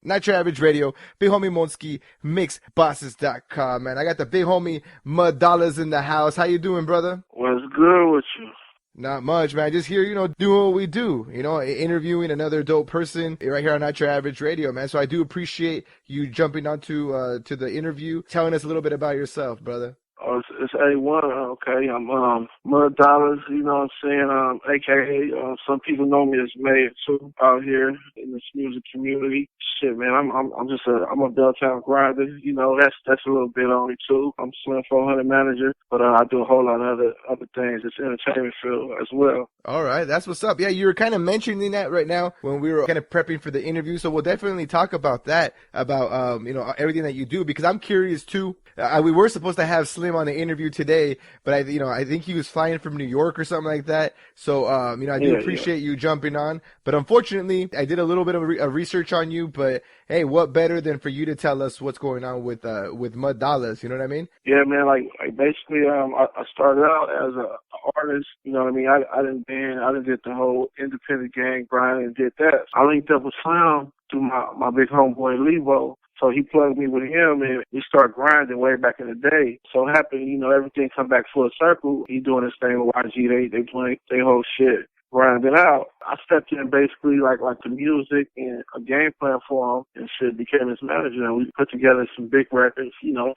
Not Your Average Radio, big homie Monski, mixbosses.com, man. I got the big homie Muddollaz in the house. How you doing, brother? What's good with you? Not much, man. Just here, doing what we do, interviewing another dope person right here on Not Your Average Radio, man. So I do appreciate you jumping onto to the interview, telling us a little bit about yourself, brother. Oh, it's A1, okay. I'm Muddollaz, you know what I'm saying, aka some people know me as Mayor too out here in this music community. Shit, man, I'm just I'm a Belltown grinder, that's a little bit on me too. I'm Slim 400 manager, but I do a whole lot of other things. It's entertainment field as well. All right, that's what's up. Yeah, you were kind of mentioning that right now when we were kind of prepping for the interview, so we'll definitely talk about that, about everything that you do, because I'm curious too. We were supposed to have Slim on the interview today, but I think he was flying from New York or something like that. So I do appreciate you jumping on, but unfortunately, I did a little bit of research on you. But hey, what better than for you to tell us what's going on with Muddollaz? You know what I mean? Yeah, man. Like basically, I started out as an artist. You know what I mean? I didn't did the whole independent gang grind and did that. I linked up with Slim through my big homeboy Levo. So he plugged me with him, and we started grinding way back in the day. So happened, everything come back full circle. He doing his thing with YG. They playing their whole shit, grinding out. I stepped in basically like the music and a game plan for him and shit, became his manager. And we put together some big records, the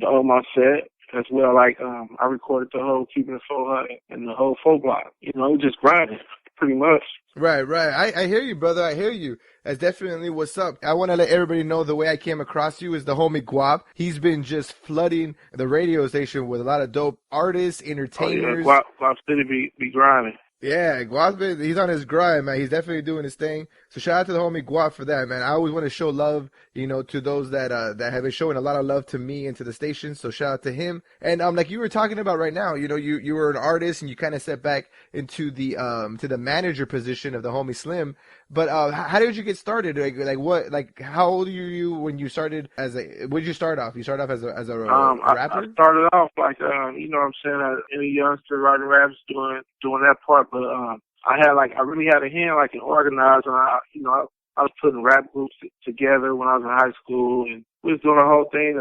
on my set. As well, I recorded the whole Keeping It 400 and the whole 4 block. Just grinding, pretty much. Right. I hear you, brother. I hear you. That's definitely what's up. I want to let everybody know the way I came across you is the homie Guap. He's been just flooding the radio station with a lot of dope artists, entertainers. Oh, yeah. Guap City be grinding. Yeah, Guap's he's on his grind, man. He's definitely doing his thing. So shout out to the homie Guap for that, man. I always want to show love, to those that have been showing a lot of love to me and to the station. So shout out to him. And like you were talking about right now, you were an artist and you kind of stepped back into the to the manager position of the homie Slim. But how did you get started? How old were you when you started what did you start off? You started off as a rapper? I started off like you know what I'm saying, any youngster writing raps doing that part, but I really had a hand like in organizing. I was putting rap groups together when I was in high school, and we was doing a whole thing,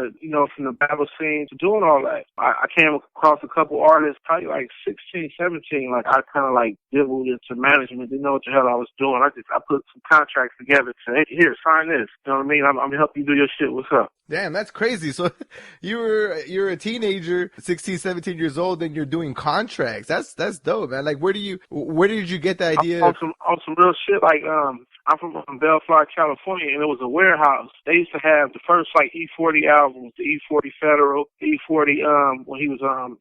from the battle scene to doing all that. I came across a couple artists, probably like 16, 17. I kind of dibbled into management, didn't know what the hell I was doing. I put some contracts together and said, hey, here, sign this. You know what I mean? I'm gonna help you do your shit. What's up? Damn, that's crazy. So you're a teenager, 16, 17 years old, and you're doing contracts. That's dope, man. Where did you get the idea? On some real shit. I'm from Bellflower, California, and it was a warehouse. They used to have the first E40 albums, the E40 Federal, the E40 when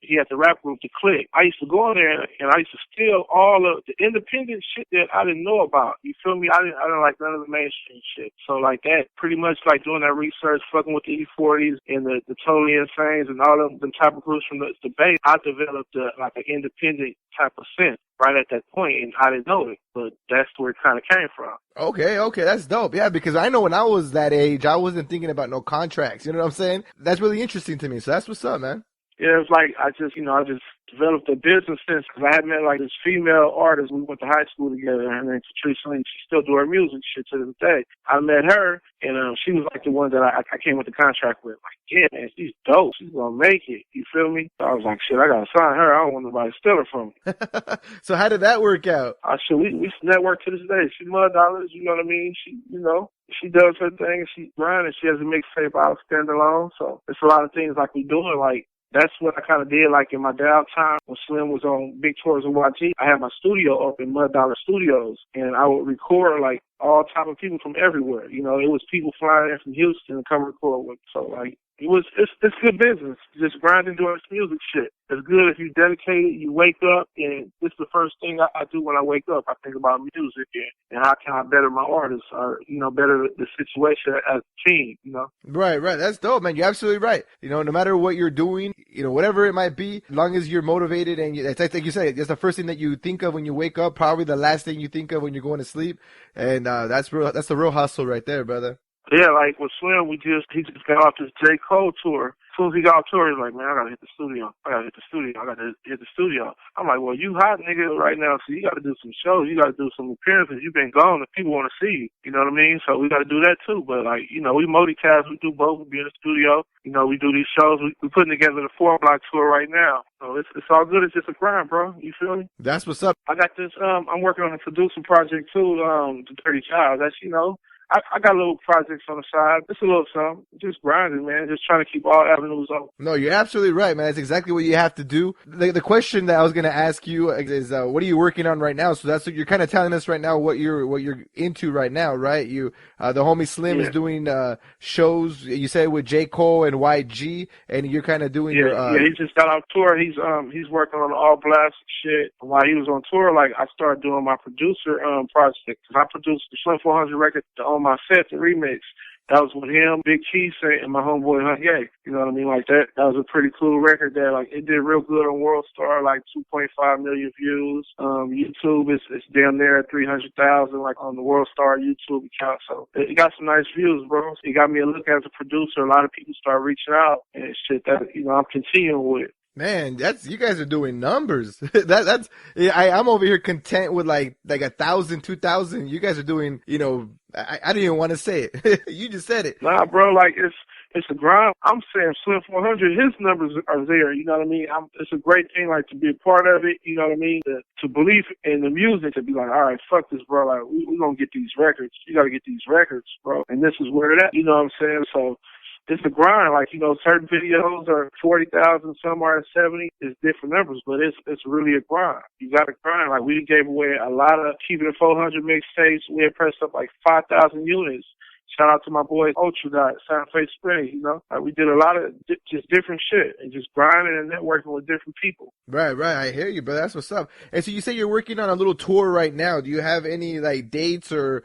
he had the rap group, The Click. I used to go in there and I used to steal all of the independent shit that I didn't know about. You feel me? I didn't like none of the mainstream shit. So that, pretty much doing that research, fucking with the E40s and the Totally Insanes and all of them type of groups from the Bay, I developed an independent type of sense right at that point, and I didn't know it, but that's where it kind of came from. Okay, that's dope. Yeah, because I know when I was that age, I wasn't thinking about no contracts. You know what I'm saying? That's really interesting to me. So that's what's up, man. Yeah, it's I just developed a business sense because I had met this female artist. We went to high school together. Her name's Patrice Lane. She still do her music shit to this day. I met her, and she was the one that I came with the contract with. Yeah, man, she's dope. She's gonna make it. You feel me? So I was like, shit, I gotta sign her. I don't want nobody to steal her from me. So how did that work out? We network to this day. She Muddollaz, you know what I mean? She does her thing. She grinding. She has a mixtape out standalone. So it's a lot of things we doing. That's what I kind of did, in my downtime when Slim was on big tours with YG. I had my studio up in Muddollaz Studios, and I would record all type of people from everywhere. It was people flying in from Houston to come record with. So it's good business. Just grinding, doing this music shit. It's good if you dedicate it. You wake up, and this is the first thing I do when I wake up. I think about music and how can I better my artists or better the situation as a team. Right. That's dope, man. You're absolutely right. No matter what you're doing, whatever it might be, as long as you're motivated and it's like you say, it's the first thing that you think of when you wake up, probably the last thing you think of when you're going to sleep, and that's the real hustle right there, brother. Yeah, with Slim, he just got off this J. Cole tour. soon as he got off tour, he's like, man, I gotta hit the studio. I gotta hit the studio. I'm like, well, you hot nigga right now, so you gotta do some shows. You gotta do some appearances. You've been gone and people want to see you. You know what I mean? So we gotta do that too. But like, you know, we multitask. We do both. We be in the studio. You know, we do these shows. We putting together the 4-block tour right now. So it's all good. It's just a grind, bro. You feel me? That's what's up. I got this. I'm working on a producing project too. The Dirty Child. That's, you know, I got little projects on the side. It's a little something. Just grinding, man. Just trying to keep all avenues open. No, you're absolutely right, man. That's exactly what you have to do. The question that I was going to ask you is, what are you working on right now? So that's what you're kind of telling us right now, what you're into right now, right? The homie Slim is doing shows. You said with J. Cole and YG, and you're kind of doing your. He just got off tour. He's working on All Blast shit. While he was on tour, like I started doing my producer project. Cause I produced the Slim 400 record On My Set, the remix. That was with him, Big Keith, and my homeboy Ye. You know what I mean? Like that was a pretty cool record that like it did real good on World Star, like 2.5 million views. YouTube is damn near at 300,000, like on the World Star YouTube account. So it got some nice views, bro. It got me a look as a producer. A lot of people start reaching out and shit that, you know, I'm continuing with. Man, you guys are doing numbers. I'm over here content with like 1,000, 2,000. You guys are doing, you know, I didn't even want to say it. You just said it. Nah, bro, like it's a grind. I'm saying Slim 400, his numbers are there. You know what I mean? It's a great thing, like to be a part of it. You know what I mean? To believe in the music, to be like, all right, fuck this, bro. Like we gonna get these records. You gotta get these records, bro. And this is where it at. You know what I'm saying? So. It's a grind, like, you know, certain videos are 40,000, some are at 70. It's different numbers, but it's really a grind. You got to grind. Like, we gave away a lot of Keeping It 400 mixtapes. We had pressed up like 5,000 units. Shout out to my boy Ultra Dot, Sound Face Spring, you know. Like, we did a lot of just different shit and just grinding and networking with different people. Right. I hear you, bro. That's what's up. And so you say you're working on a little tour right now. Do you have any, like, dates or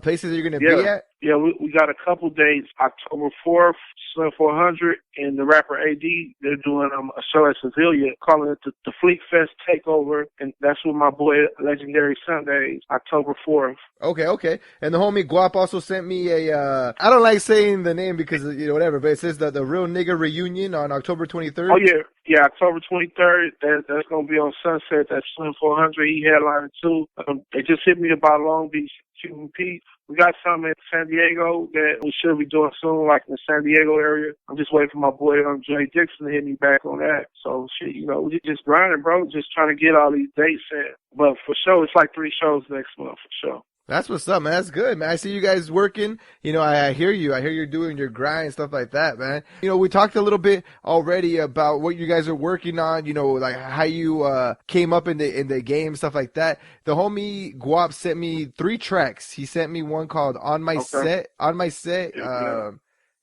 places that you're going to be at? Yeah, we got a couple dates. October 4th, Slim 400 and the rapper AD, they're doing a show at Sevilla, calling it the Fleet Fest Takeover, and that's with my boy Legendary Sundays, October 4th. Okay. And the homie Guap also sent me I don't like saying the name because, you know, whatever, but it says the Real Nigga Reunion on October 23rd. Oh, yeah, October 23rd. That's going to be on Sunset. That's Slim 400. He headliner too. They just hit me about Long Beach, Cuban Pete. We got some in San Diego that we should be doing soon, like in the San Diego area. I'm just waiting for my boy Jay Dixon to hit me back on that. So, shit, you know, we just grinding, bro. Just trying to get all these dates in. But for sure, it's like 3 shows next month, for sure. That's what's up, man. That's good, man. I see you guys working. You know, I hear you. I hear you're doing your grind and stuff like that, man. You know, we talked a little bit already about what you guys are working on, you know, like how you came up in the game, stuff like that. The homie Guap sent me 3 tracks. He sent me one called On My Set. Yeah.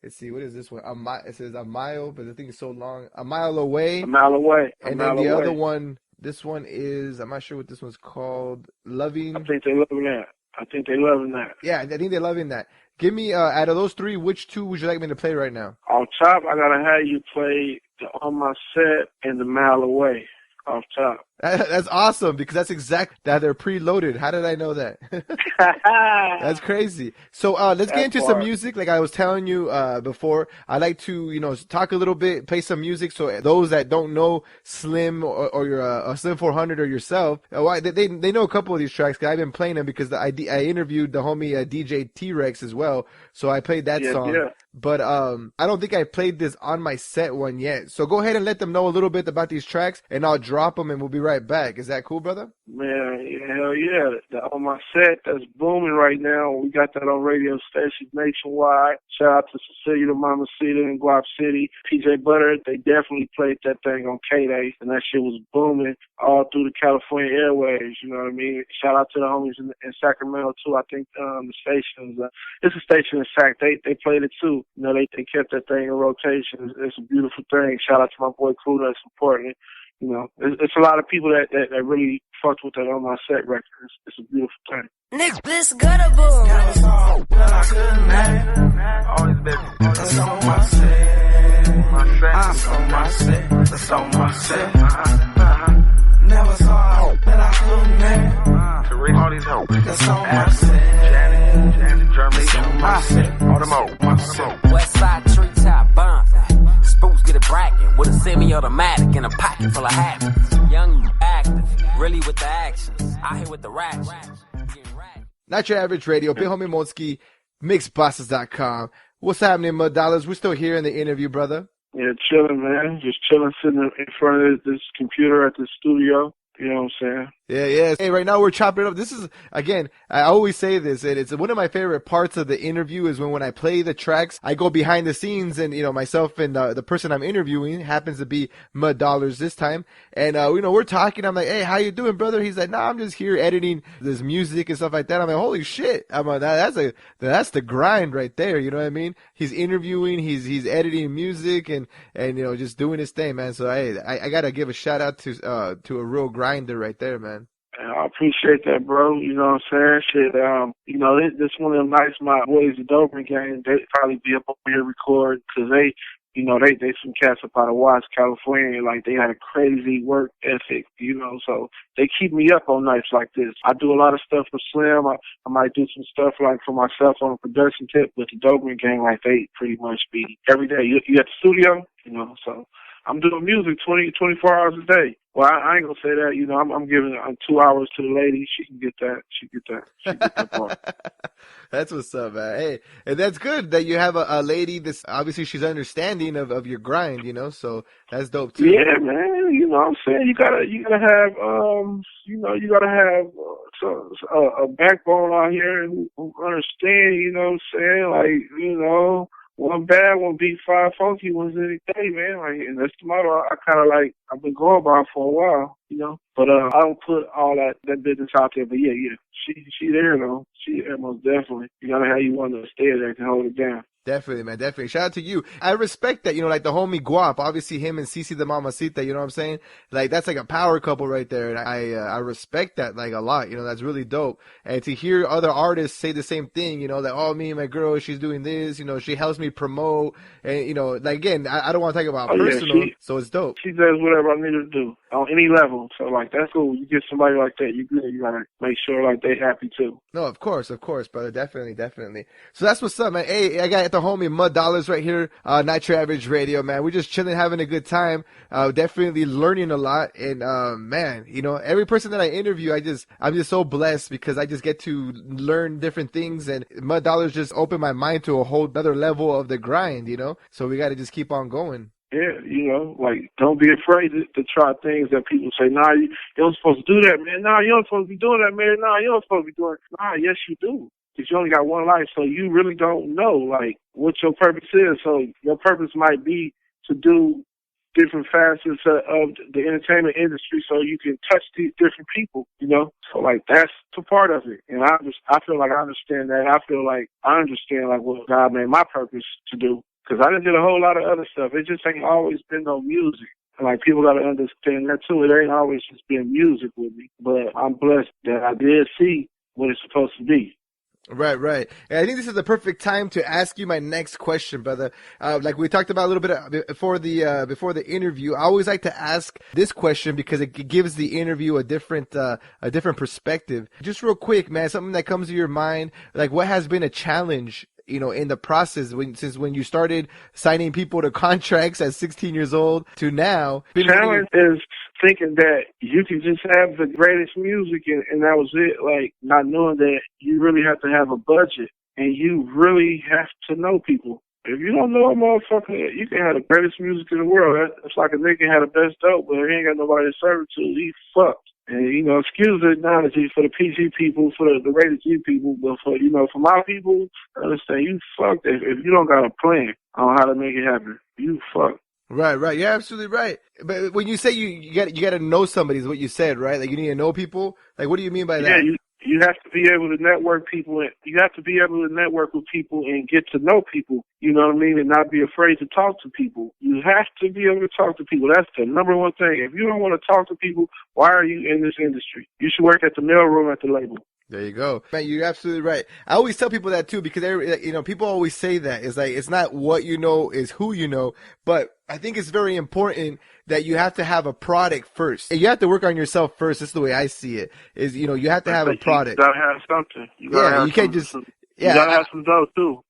Let's see, what is this one? It says a mile, but the thing is so long. A Mile Away. A Mile Away. And then the other one, this one is, I'm not sure what this one's called. Loving. I think they love that. Yeah, I think they're loving that. Give me, out of those 3, which 2 would you like me to play right now? Off top, I gotta have you play the On My Set and the Mile Away. Off top. That's awesome because that's exact that they're preloaded. How did I know that? That's crazy. So let's get into some music. Like I was telling you before, I like to, you know, talk a little bit, play some music. So those that don't know Slim or your Slim 400 or yourself, they know a couple of these tracks. Cause I've been playing them because I interviewed the homie DJ T-Rex as well. So I played that song. Yeah. But I don't think I played this On My Set one yet. So go ahead and let them know a little bit about these tracks, and I'll drop them, and we'll be right back. Is that cool, brother? Man, hell yeah. The On My Set, that's booming right now. We got that on radio stations nationwide. Shout out to Cecilia, Mama Cita, and Guap City. PJ Butter, they definitely played that thing on K-Day, and that shit was booming all through the California airwaves, you know what I mean? Shout out to the homies in Sacramento, too. I think the stations, it's a station in Sac. They played it, too. You know, they kept that thing in rotation. It's a beautiful thing. Shout out to my boy Crew that's supporting it. You know, it's a lot of people that really fucked with that On My Set record. It's a beautiful thing. Niggas, this gutter boom. Got a song that I couldn't name. Always been that's on my set. That's on my set. That's on my set. Never saw that I couldn't name. To reach all these hoes. That's on my set. Janet, Germany. That's on my set. All them old. West side treetop bomb. Spooks get semi-automatic in a pocket full of habits. Young, active, really with the actions. I hit with the racks. Not Your Average Radio, Big Homie Monski, mixbosses.com. What's happening, Muddollaz? We're still here in the interview, brother. Yeah, chilling, man. Just chilling, sitting in front of this computer at the studio. You know what I'm saying? Yeah. Hey, right now we're chopping it up. This is, again, I always say this, and it's one of my favorite parts of the interview is when I play the tracks, I go behind the scenes, and, myself and the person I'm interviewing happens to be Muddollaz this time. And, we're talking. I'm like, hey, how you doing, brother? He's like, nah, I'm just here editing this music and stuff like that. I'm like, holy shit. I'm like, that's the grind right there. You know what I mean? He's interviewing, he's editing music and, just doing his thing, man. So, hey, I gotta give a shout out to a real grinder right there, man. I appreciate that, bro. You know what I'm saying? Shit, this one of them nights my boys, the Doberman gang, they probably be up over here recording because they some cats up out of Watts, California. Like, they had a crazy work ethic, so they keep me up on nights like this. I do a lot of stuff for Slim. I might do some stuff, like, for myself on a production tip, but the Doberman gang, like, they pretty much be every day. You at the studio? So I'm doing music 24 hours a day. Well, I ain't gonna say that. I'm giving 2 hours to the lady. She can get that. She get that part. That's what's up, man. Hey, and that's good that you have a lady that's obviously she's understanding of your grind, so that's dope too. Yeah, man. You know what I'm saying? You gotta have a backbone out here who understand. You know what I'm saying? Like, one bad one beat 5 funky ones any day, man. Like, and that's the motto I've been going by for a while, But I don't put all that business out there. But yeah, she there though. She there most definitely. You gotta have you one to stay there to hold it down. Definitely, man. Definitely. Shout out to you. I respect that, like the homie Guap, obviously him and Cece the Mamacita, you know what I'm saying? Like, that's like a power couple right there. And I respect that like a lot, that's really dope. And to hear other artists say the same thing, that, oh, me and my girl, she's doing this, she helps me promote. And, like, again, I don't want to talk about personal, so it's dope. She does whatever I need her to do on any level. So, like, that's cool. You get somebody like that, you gotta make sure, like, they happy too. No, of course, brother. Definitely. So that's what's up, man. Hey, I got the homie Muddollaz right here, Not Your Average Radio, man. We're just chilling, having a good time, definitely learning a lot. And, man, every person that I interview, I'm just so blessed because I just get to learn different things. And Muddollaz just opened my mind to a whole other level of the grind, so we got to just keep on going. Yeah, like, don't be afraid to try things that people say, nah, you don't supposed to do that, man. Nah, you don't supposed to be doing that, man. Nah, you don't supposed to be doing it. Nah, yes, you do. Because you only got one life, so you really don't know, like, what your purpose is. So your purpose might be to do different facets of the entertainment industry so you can touch these different people, So, like, that's a part of it. And I feel like I understand that. I feel like I understand, like, what God made my purpose to do. Because I done did a whole lot of other stuff. It just ain't always been no music. And, like, people got to understand that, too. It ain't always just been music with me. But I'm blessed that I did see what it's supposed to be. Right. And I think this is the perfect time to ask you my next question, brother. Like we talked about a little bit before the interview, I always like to ask this question because it gives the interview a different perspective. Just real quick, man, something that comes to your mind, like what has been a challenge, in the process since when you started signing people to contracts at 16 years old to now? Challenge is thinking that you can just have the greatest music and that was it, like not knowing that you really have to have a budget and you really have to know people. If you don't know a motherfucker, you can have the greatest music in the world. It's like a nigga had the best dope, but he ain't got nobody to serve it to. He fucked. And, excuse the analogy for the PG people, for the rated G people, but for my people, understand, you fucked if you don't got a plan on how to make it happen. You fucked. Right. You're absolutely right. But when you say you got to know somebody is what you said, right? Like you need to know people. Like what do you mean by that? Yeah, you have to be able to network people. You have to be able to network with people and get to know people. You know what I mean? And not be afraid to talk to people. You have to be able to talk to people. That's the number one thing. If you don't want to talk to people, why are you in this industry? You should work at the mailroom at the label. There you go. Man, you're absolutely right. I always tell people that too because people always say that. It's like it's not what you know, is who you know. But I think it's very important that you have to have a product first. And you have to work on yourself first. That's the way I see it. Is you have to have a product. You gotta have something. You can't just You gotta have some dough too.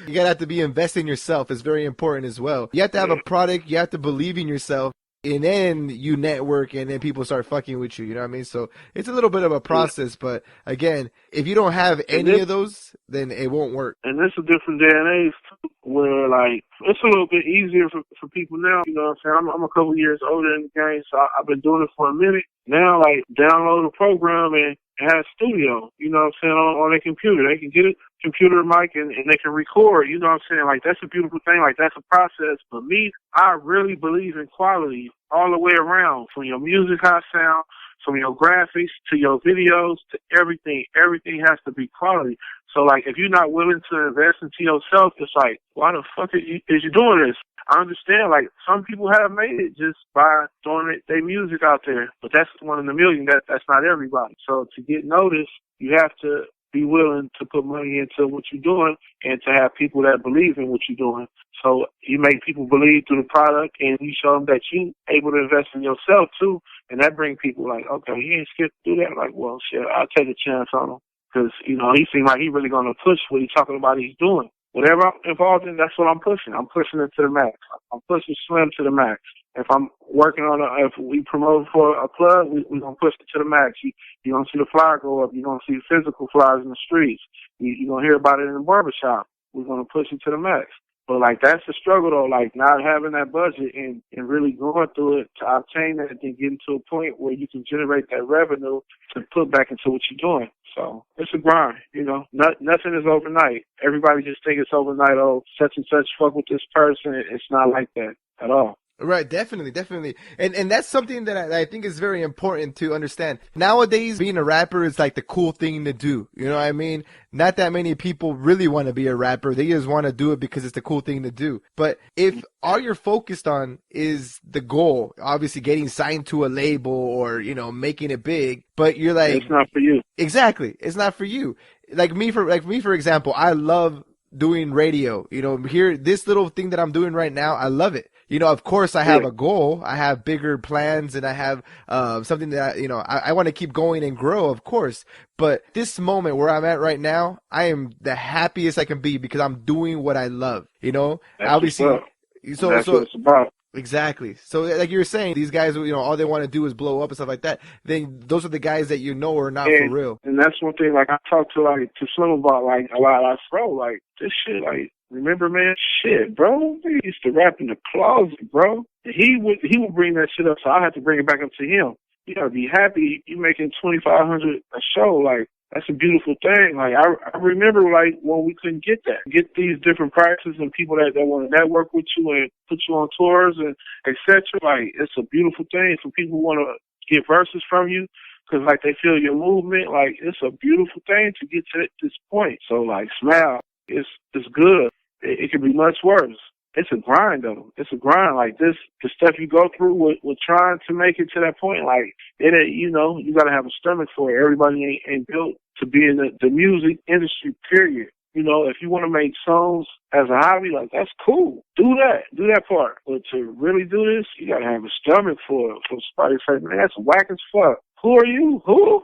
You gotta have to be investing in yourself. It's very important as well. You have to have a product. You have to believe in yourself. And then you network, and then people start fucking with you. You know what I mean? So it's a little bit of a process, but again, if you don't have any of those, then it won't work. And this is a different day and age too, where like it's a little bit easier for people now. You know what I'm saying? I'm a couple years older in the game, so I've been doing it for a minute. Now, like, download a program and have studio, you know what I'm saying, on their computer. They can get a computer mic and they can record, you know what I'm saying? Like, that's a beautiful thing. Like, that's a process. But me, I really believe in quality all the way around, from your music, how it sound, from your graphics to your videos to everything. Everything has to be quality. So, like, if you're not willing to invest into yourself, it's like, why the fuck is you doing this? I understand, like, some people have made it just by throwing their music out there, but that's one in a million. That's not everybody. So to get noticed, you have to be willing to put money into what you're doing and to have people that believe in what you're doing. So you make people believe through the product, and you show them that you able to invest in yourself too, and that brings people like, okay, he ain't scared to do that. Like, well, shit, I'll take a chance on him because, you know, he seems like he really going to push what he's talking about he's doing. Whatever I'm involved in, that's what I'm pushing. I'm pushing it to the max. I'm pushing Slim to the max. If I'm working on if we promote for a club, we're going to push it to the max. You're going to see the flyer go up. You're going to see physical flyers in the streets. You're going to hear about it in the barbershop. We're going to push it to the max. But, like, that's the struggle, though, like, not having that budget and really going through it to obtain that and then getting to a point where you can generate that revenue to put back into what you're doing. So it's a grind, you know. Nothing is overnight. Everybody just think it's overnight. Oh, such and such fuck with this person. It's not like that at all. Right, definitely. And that's something that I think is very important to understand. Nowadays, being a rapper is like the cool thing to do. You know what I mean? Not that many people really want to be a rapper. They just want to do it because it's the cool thing to do. But if all you're focused on is the goal, obviously getting signed to a label or, you know, making it big, but you're like, it's not for you. Exactly. It's not for you. Like me, for example, I love doing radio. You know, here, this little thing that I'm doing right now, I love it. You know, of course, I have a goal. I have bigger plans, and I have something that, you know, I want to keep going and grow, of course. But this moment where I'm at right now, I am the happiest I can be because I'm doing what I love. You know, that's obviously. That's what it's about. Exactly. So, like you were saying, these guys, you know, all they want to do is blow up and stuff like that. Then those are the guys that you know are not for real. And that's one thing. Like, I talk to Slim about like a lot. Like, bro, like this shit, like. Remember, man, shit, bro. We used to rap in the closet, bro. He would bring that shit up, so I had to bring it back up to him. You gotta be happy. You making $2,500 a show, like that's a beautiful thing. Like I remember, like when we couldn't get these different prices and people that want to network with you and put you on tours and etc. Like it's a beautiful thing for people who want to get verses from you. Because, like, they feel your movement. Like, it's a beautiful thing to get to this point. So, like, smile. It's good. It could be much worse. It's a grind, though. It's a grind. Like, the stuff you go through with trying to make it to that point, like, you know, you got to have a stomach for it. Everybody ain't built to be in the music industry, period. You know, if you want to make songs as a hobby, like, that's cool. Do that part. But to really do this, you got to have a stomach for it. For somebody to say, man, that's whack as fuck. Who are you? Who?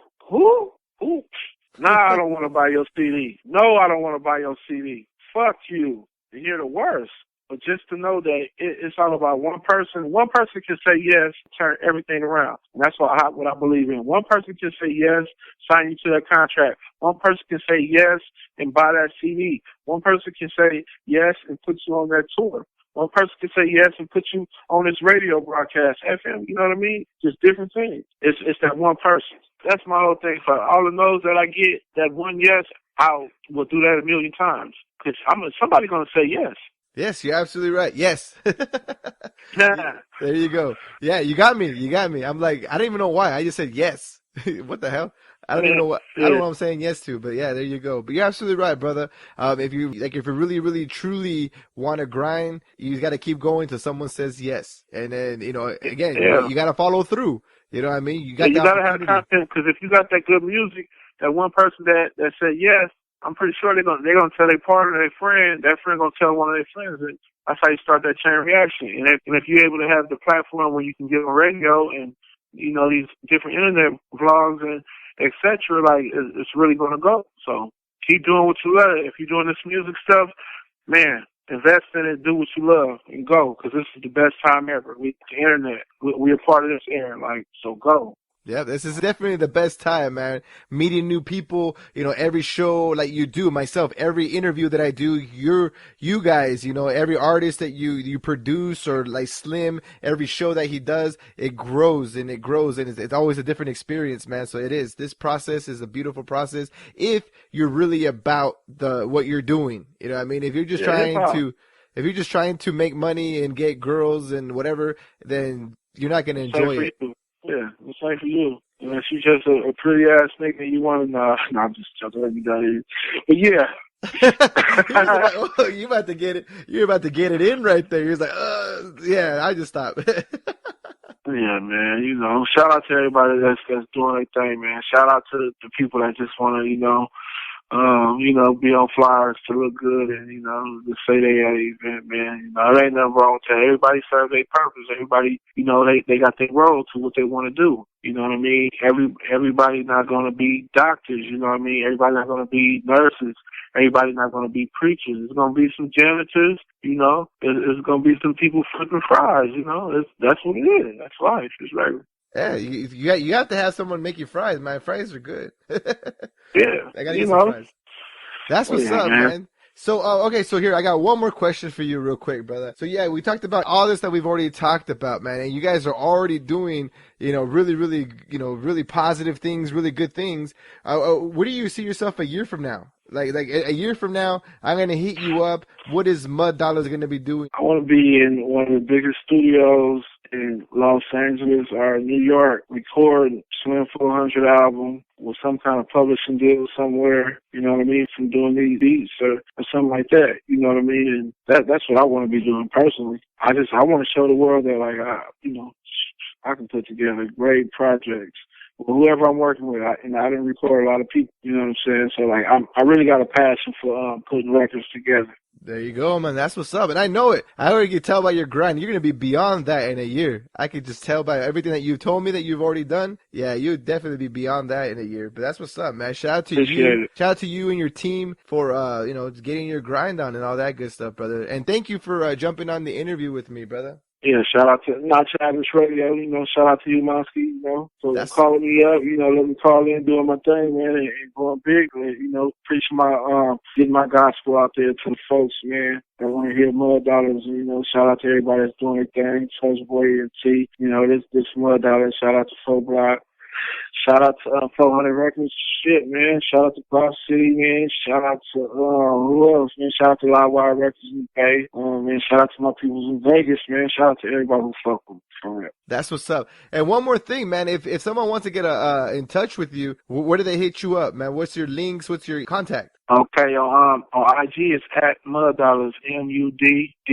Nah, I don't want to buy your CD. No, I don't want to buy your CD. Fuck you. And you're the worst. But just to know that it's all about one person. One person can say yes, turn everything around. And that's what I believe in. One person can say yes, sign you to that contract. One person can say yes and buy that CD. One person can say yes and put you on that tour. One person can say yes and put you on this radio broadcast, FM, you know what I mean? Just different things. It's that one person. That's my whole thing. For all the no's that I get, that one yes, I will do that a million times. Because somebody's going to say yes. Yes, you're absolutely right. Yes. Nah. There you go. Yeah, you got me. I'm like, I don't even know why. I just said yes. What the hell? I don't even know what I'm saying yes to, but yeah, there you go. But you're absolutely right, brother. If you really, really, truly want to grind, you got to keep going till someone says yes. And then, you know, again, you got to follow through. You know what I mean? You got to have content, because if you got that good music, that one person that said yes, I'm pretty sure they're gonna tell their partner, their friend. That friend gonna tell one of their friends, and that's how you start that chain reaction. And if you're able to have the platform where you can get on radio and, you know, these different internet vlogs and etc., like, it's really gonna go. So keep doing what you love. If you're doing this music stuff, man, invest in it, do what you love, and go, because this is the best time ever. The internet, we're a part of this era, like, so go. Yeah, this is definitely the best time, man. Meeting new people, every show like you do, myself, every interview that I do, you guys, every artist that you produce or like Slim, every show that he does, it grows and it's always a different experience, man. So it is. This process is a beautiful process if you're really about what you're doing. You know what I mean? If you're just trying to make money and get girls and whatever, then you're not going to enjoy it. Yeah, it's like for you. Unless you just a pretty ass nigga and you want to, no, I'm just joking. Let me down here. But yeah. Like, oh, you about to get it. You're about to get it in right there. He's like, yeah, I just stopped. Yeah, man. Shout out to everybody that's doing their thing, man. Shout out to the people that just want to, be on flyers to look good and, to say they at an event, man. There ain't nothing wrong with that. Everybody serves their purpose. Everybody, they got their role to what they want to do. You know what I mean? Everybody's not going to be doctors, you know what I mean? Everybody's not going to be nurses. Everybody's not going to be preachers. There's going to be some janitors, There's going to be some people flipping fries, That's what it is. That's life. It's regular. Yeah, you have to have someone make you fries. My fries are good. Yeah, I gotta get some fries. That's what's up, man. So, okay, so here, I got one more question for you real quick, brother. So, yeah, we talked about all this that we've already talked about, man, and you guys are already doing, really, really, really positive things, really good things. Where do you see yourself a year from now? Like a year from now, I'm going to hit you up. What is Muddollaz going to be doing? I want to be in one of the biggest studios in Los Angeles or New York, record Slim 400 album with some kind of publishing deal somewhere, you know what I mean, from doing these beats or something like that, you know what I mean? And that's what I want to be doing personally. I want to show the world that, like, I can put together great projects. Whoever I'm working with, I didn't record a lot of people, you know what I'm saying? So, like, I really got a passion for putting records together. There you go, man. That's what's up. And I know it. I already can tell by your grind. You're going to be beyond that in a year. I could just tell by everything that you've told me that you've already done. Yeah, you'll definitely be beyond that in a year. But that's what's up, man. Shout out to you. Shout out to you and your team for, getting your grind on and all that good stuff, brother. And thank you for jumping on the interview with me, brother. Yeah, shout out to Not Travis Radio, shout out to you, Monski, for calling me up, let me call in, doing my thing, man, and going big, and, preaching getting my gospel out there to the folks, man, that want to hear Muddollaz, shout out to everybody that's doing their thing, Soulja Boy and T, this Muddollaz, shout out to Faux Block. Shout out to 400 Records. Shit, man. Shout out to Cross City, man. Shout out to, who else, man? Shout out to Livewire Records in the Bay. Man, shout out to my people in Vegas, man. Shout out to everybody who fuck with me. For real. That's what's up. And one more thing, man. If someone wants to get in touch with you, where do they hit you up, man? What's your links? What's your contact? Okay, on IG, it's at Muddollaz, MUDDOLLAZ.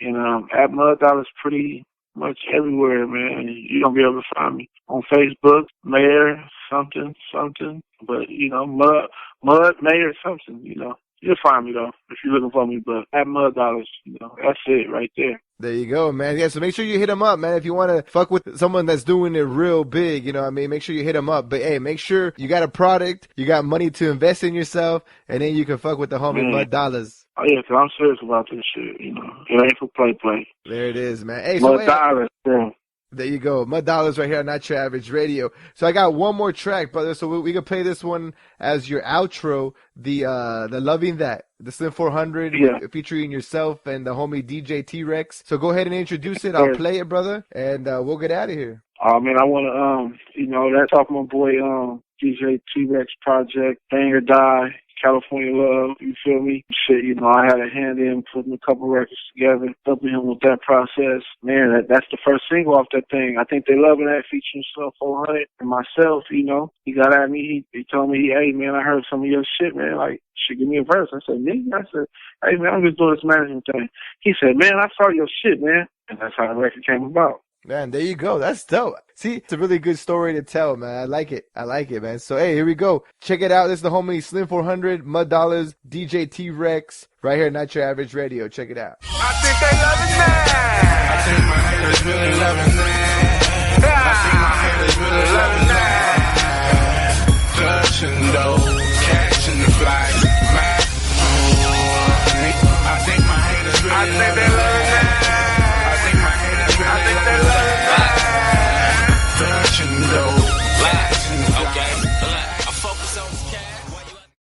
And at Muddollaz pretty much everywhere, man. You're going to be able to find me on Facebook, Mayor something, but, Mud, Mayor something, You'll find me, though, if you're looking for me, but at Muddollaz, that's it right there. There you go, man. Yeah, so make sure you hit him up, man. If you want to fuck with someone that's doing it real big, make sure you hit him up. But, hey, make sure you got a product, you got money to invest in yourself, and then you can fuck with the homie Muddollaz. Oh, yeah, because I'm serious about this shit, It ain't for play. There it is, man. Hey, so Muddollaz, bro. There you go. Muddollaz right here on Not Your Average Radio. So I got one more track, brother. So we can play this one as your outro, the Loving That, the Slim 400 featuring yourself and the homie DJ T-Rex. So go ahead and introduce it. I'll play it, brother, and we'll get out of here. Man, I want to, that's off my boy DJ T-Rex project, Bang or Die. California Love, you feel me? Shit, I had a hand in putting a couple records together, helping him with that process. Man, that's the first single off that thing. I think they loving that, featuring Slim 400 and myself, He got at me, he told me, hey, man, I heard some of your shit, man, like, shit, give me a verse. I said, me? I said, hey, man, I'm just doing this management thing. He said, man, I saw your shit, man. And that's how the record came about. Man, there you go. That's dope. See, it's a really good story to tell, man. I like it, man. So, hey, here we go. Check it out. This is the homie Slim 400, Muddollaz, DJ T-Rex, right here, Not Your Average Radio. Check it out. I think they loving that. I think my haters really loving that. I think my haters really loving that. cashing though, cashing